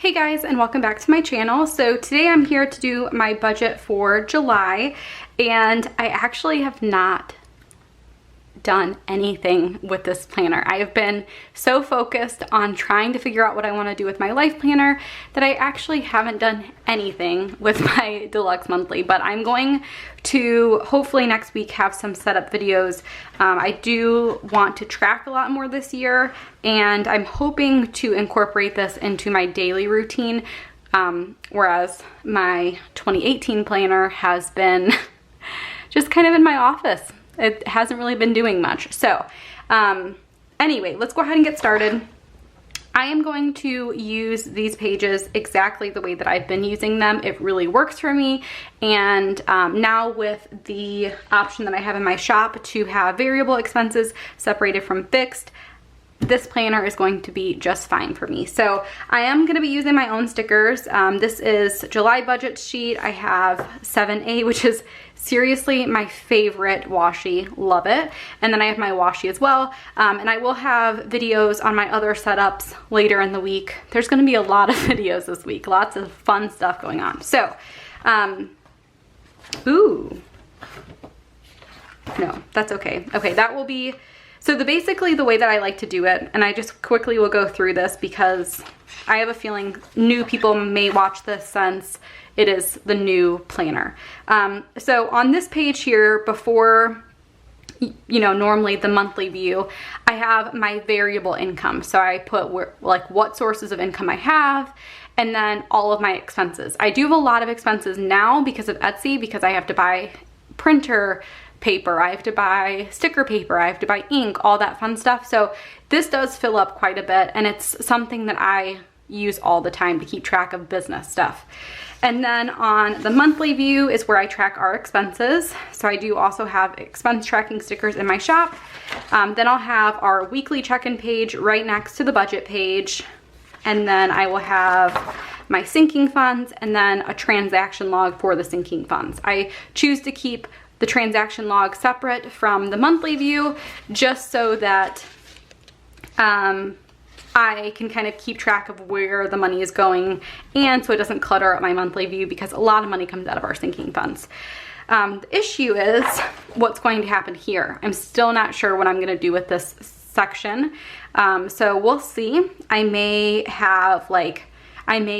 Hey guys, and welcome back to my channel. So today I'm here to do my budget for July, and I actually have not done anything with this planner. I have been so focused on trying to figure out what I want to do with my life planner that I actually haven't done anything with my deluxe monthly, but I'm going to hopefully next week have some setup videos. I do want to track a lot more this year, and I'm hoping to incorporate this into my daily routine, whereas my 2018 planner has been just kind of in my office. It hasn't really been doing much. So anyway, let's go ahead and get started. I am going to use these pages exactly the way that I've been using them. It really works for me. And now with the option that I have in my shop to have variable expenses separated from fixed, this planner is going to be just fine for me. So I am going to be using my own stickers. This is July budget sheet. I have 7A, which is seriously my favorite washi. Love it. And then I have my washi as well. And I will have videos on my other setups later in the week. There's going to be a lot of videos this week. Lots of fun stuff going on. So, ooh. No, that's okay. Okay, that will be... So basically the way that I like to do it, and I just quickly will go through this because I have a feeling new people may watch this since it is the new planner. So on this page here, before, you know, normally the monthly view, I have my variable income. So I put what sources of income I have, and then all of my expenses. I do have a lot of expenses now because of Etsy, because I have to buy printer paper, I have to buy sticker paper, I have to buy ink, all that fun stuff. So this does fill up quite a bit, and it's something that I use all the time to keep track of business stuff. And then on the monthly view is where I track our expenses. So I do also have expense tracking stickers in my shop. Then I'll have our weekly check-in page right next to the budget page. And then I will have my sinking funds and then a transaction log for the sinking funds. I choose to keep the transaction log separate from the monthly view just so that I can kind of keep track of where the money is going, and so it doesn't clutter up my monthly view because a lot of money comes out of our sinking funds. The issue is what's going to happen here. I'm still not sure what I'm going to do with this section, so we'll see. I may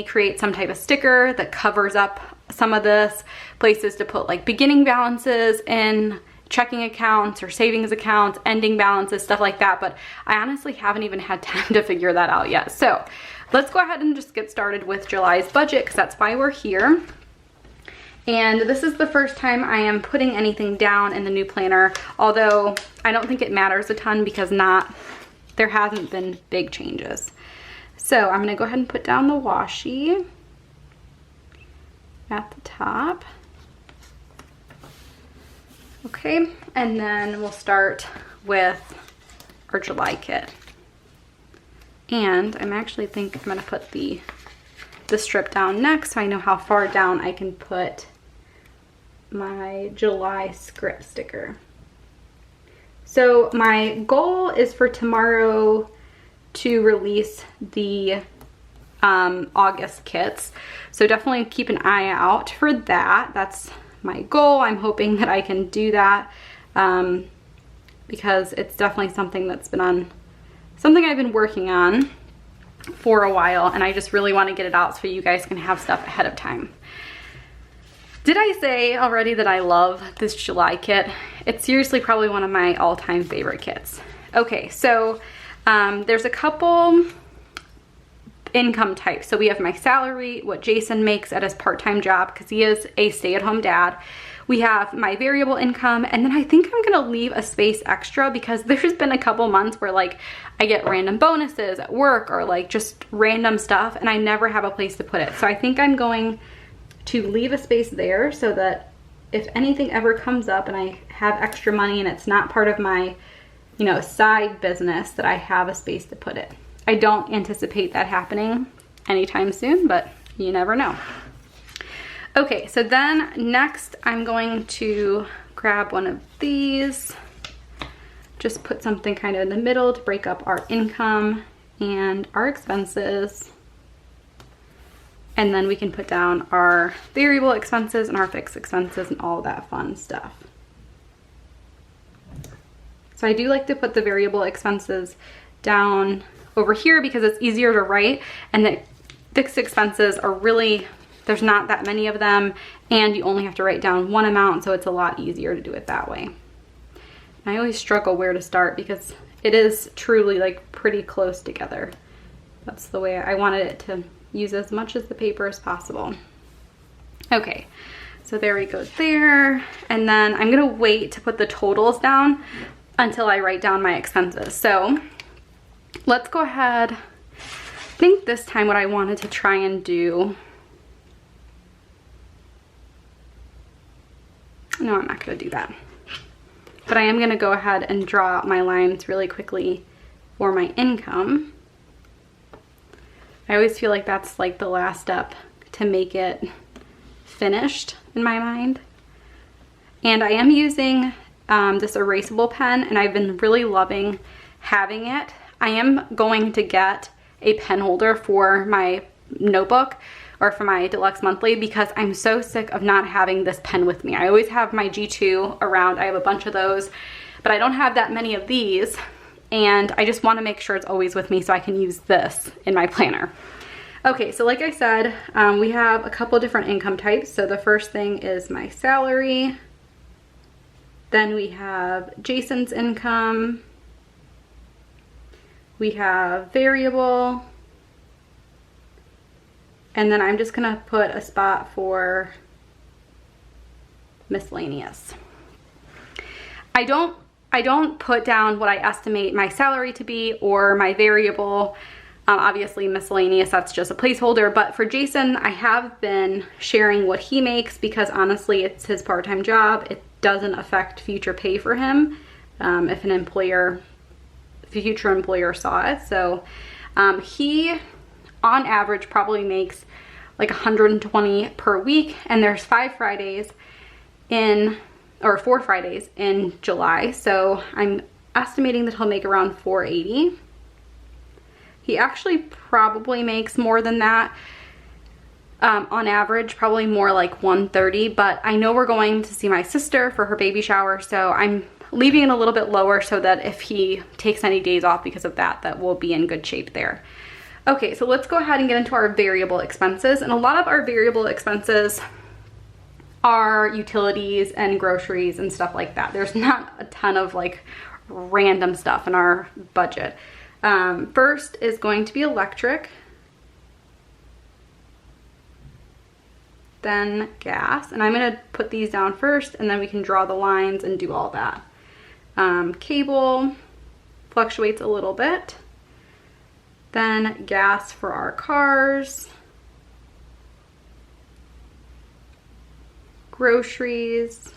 create some type of sticker that covers up some of this, places to put like beginning balances in checking accounts or savings accounts, ending balances, stuff like that, but I honestly haven't even had time to figure that out yet. So let's go ahead and just get started with July's budget, because that's why we're here. And this is the first time I am putting anything down in the new planner, although I don't think it matters a ton because there hasn't been big changes. So I'm gonna go ahead and put down the washi at the top. Okay, and then we'll start with our July kit. And I'm actually I'm gonna put the strip down next so I know how far down I can put my July script sticker. So my goal is for tomorrow to release the August kits. So definitely keep an eye out for that. That's my goal. I'm hoping that I can do that because it's definitely something that's been something I've been working on for a while, and I just really want to get it out so you guys can have stuff ahead of time. Did I say already that I love this July kit? It's seriously probably one of my all-time favorite kits. Okay, so there's a couple income types. So we have my salary, what Jason makes at his part-time job because he is a stay-at-home dad. We have my variable income, and then I think I'm gonna leave a space extra because there's been a couple months where like I get random bonuses at work or like just random stuff, and I never have a place to put it. So I think I'm going to leave a space there so that if anything ever comes up and I have extra money and it's not part of my, you know, side business, that I have a space to put it. I don't anticipate that happening anytime soon, but you never know. Okay, so then next I'm going to grab one of these, just put something kind of in the middle to break up our income and our expenses. And then we can put down our variable expenses and our fixed expenses and all that fun stuff. So I do like to put the variable expenses down over here because it's easier to write, and the fixed expenses are really, there's not that many of them, and you only have to write down one amount, so it's a lot easier to do it that way. I always struggle where to start because it is truly like pretty close together. That's the way I wanted it to use as much as the paper as possible. Okay, so there we go there. And then I'm gonna wait to put the totals down until I write down my expenses. So let's go ahead. I think this time what I wanted to try and do, no, I'm not gonna do that. But I am gonna go ahead and draw out my lines really quickly for my income. I always feel like that's like the last step to make it finished in my mind. And I am using this erasable pen, and I've been really loving having it. I am going to get a pen holder for my notebook or for my deluxe monthly because I'm so sick of not having this pen with me. I always have my G2 around. I have a bunch of those, but I don't have that many of these, and I just want to make sure it's always with me so I can use this in my planner. Okay, so like I said, we have a couple different income types. So the first thing is my salary. Then we have Jason's income. We have variable. And then I'm just gonna put a spot for miscellaneous. I don't put down what I estimate my salary to be or my variable. Obviously miscellaneous, that's just a placeholder, but for Jason, I have been sharing what he makes because honestly, it's his part-time job. It doesn't affect future pay for him if a future employer saw it. So he, on average, probably makes like 120 per week, and there's 4 Fridays in July. So I'm estimating that he'll make around 480. He actually probably makes more than that on average, probably more like 130, but I know we're going to see my sister for her baby shower, so I'm leaving it a little bit lower so that if he takes any days off because of that, that we'll be in good shape there. Okay, so let's go ahead and get into our variable expenses, and a lot of our variable expenses are utilities and groceries and stuff like that. There's not a ton of like random stuff in our budget. First is going to be electric, then gas, and I'm going to put these down first and then we can draw the lines and do all that. Cable fluctuates a little bit, then gas for our cars, groceries,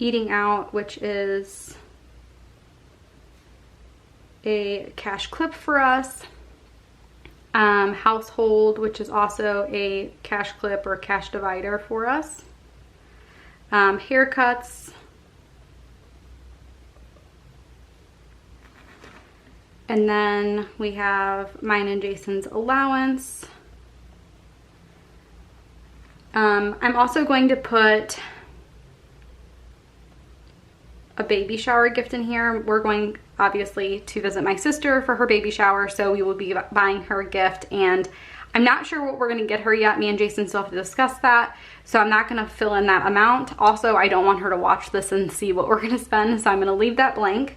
eating out, which is a cash clip for us, household, which is also a cash clip or cash divider for us, haircuts, and then we have mine and Jason's allowance. I'm also going to put a baby shower gift in here. We're going obviously to visit my sister for her baby shower, so we will be buying her a gift, and I'm not sure what we're going to get her yet. Me and Jason still have to discuss that, so I'm not going to fill in that amount. Also, I don't want her to watch this and see what we're going to spend, so I'm going to leave that blank.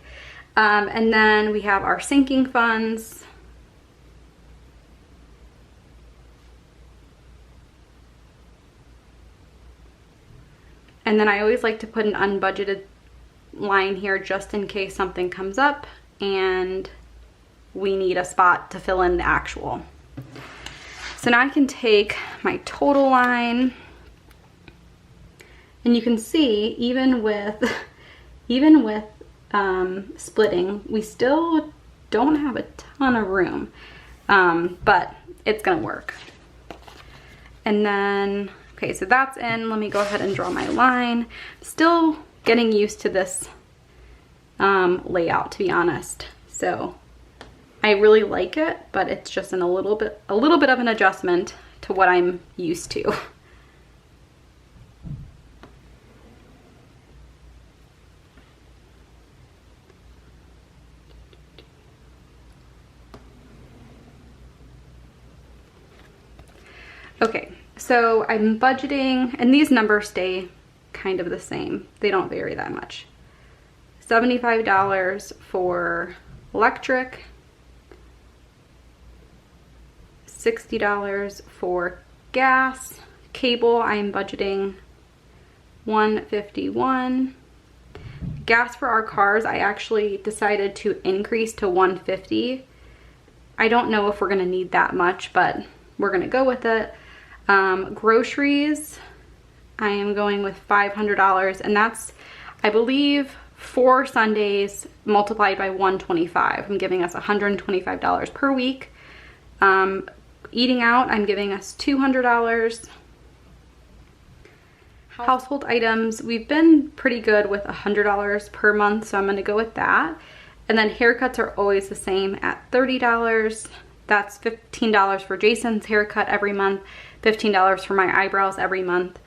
And then we have our sinking funds. And then I always like to put an unbudgeted line here just in case something comes up and we need a spot to fill in the actual. So now I can take my total line, and you can see even with splitting, we still don't have a ton of room, but it's gonna work. And then, okay, so that's in. Let me go ahead and draw my line. Still getting used to this layout, to be honest. So I really like it, but it's just a little bit of an adjustment to what I'm used to. Okay, so I'm budgeting, and these numbers stay kind of the same. They don't vary that much. $75 for electric, $60 for gas. Cable, I'm budgeting $151. Gas for our cars, I actually decided to increase to $150. I don't know if we're gonna need that much, but we're gonna go with it. Groceries, I am going with $500, and that's, I believe, 4 Sundays multiplied by 125. I'm giving us $125 per week. Eating out, I'm giving us $200. Household items, we've been pretty good with $100 per month, so I'm gonna go with that. And then haircuts are always the same at $30. That's $15 for Jason's haircut every month, $15 for my eyebrows every month.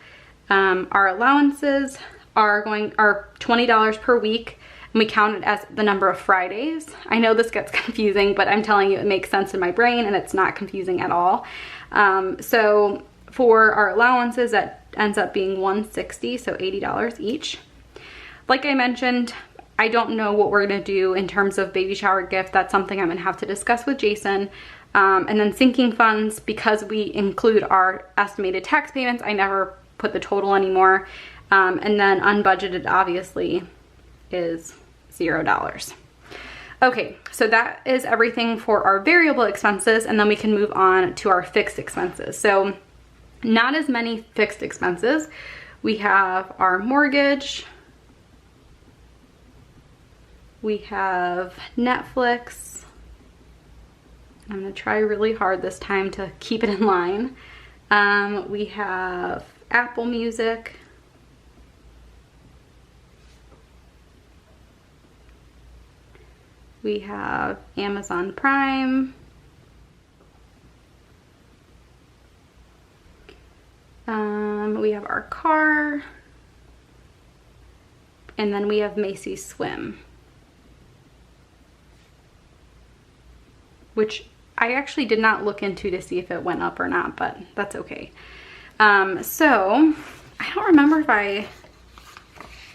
Our allowances are $20 per week, and we count it as the number of Fridays. I know this gets confusing, but I'm telling you it makes sense in my brain and it's not confusing at all. So for our allowances, that ends up being $160, so $80 each. Like I mentioned, I don't know what we're gonna do in terms of baby shower gift. That's something I'm gonna have to discuss with Jason. And then sinking funds, because we include our estimated tax payments, I never put the total anymore. And then unbudgeted obviously is $0. Okay, so that is everything for our variable expenses, and then we can move on to our fixed expenses. So not as many fixed expenses. We have our mortgage, we have Netflix. I'm gonna try really hard this time to keep it in line. We have Apple Music. We have Amazon Prime. We have our car. And then we have Macy's Swim, which I actually did not look into to see if it went up or not, but that's okay. So I don't remember if I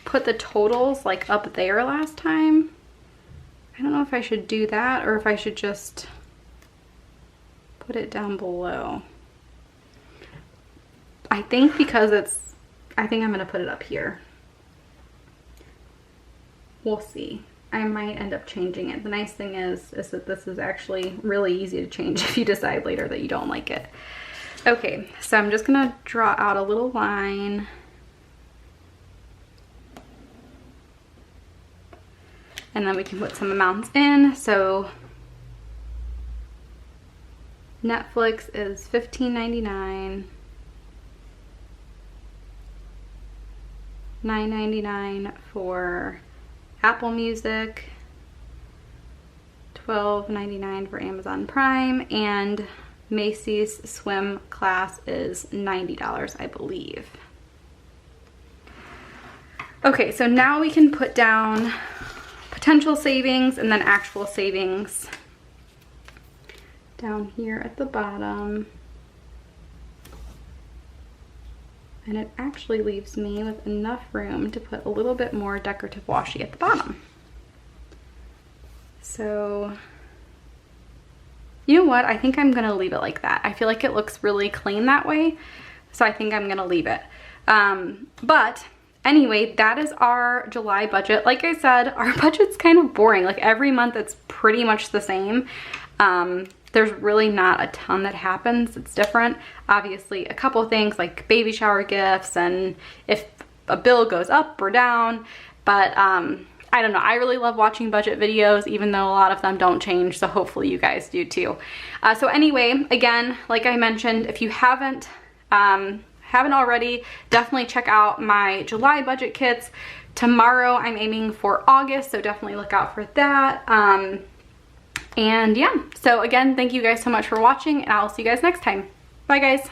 put the totals like up there last time. I don't know if I should do that or if I should just put it down below. I think because I think I'm gonna put it up here. We'll see. I might end up changing it. The nice thing is that this is actually really easy to change if you decide later that you don't like it. Okay, so I'm just gonna draw out a little line. And then we can put some amounts in. So Netflix is $15.99. $9.99 for Apple Music, $12.99 for Amazon Prime, and Macy's Swim class is $90, I believe. Okay, so now we can put down potential savings and then actual savings down here at the bottom. And it actually leaves me with enough room to put a little bit more decorative washi at the bottom. So, you know what? I think I'm gonna leave it like that. I feel like it looks really clean that way. So I think I'm gonna leave it. But anyway, that is our July budget. Like I said, our budget's kind of boring. Like every month it's pretty much the same. There's really not a ton that happens. It's different. Obviously, a couple things like baby shower gifts and if a bill goes up or down. But I don't know. I really love watching budget videos, even though a lot of them don't change. So hopefully you guys do too. So anyway, again, like I mentioned, if you haven't already, definitely check out my July budget kits. Tomorrow I'm aiming for August, so definitely look out for that. And yeah, so again, thank you guys so much for watching, and I'll see you guys next time. Bye guys.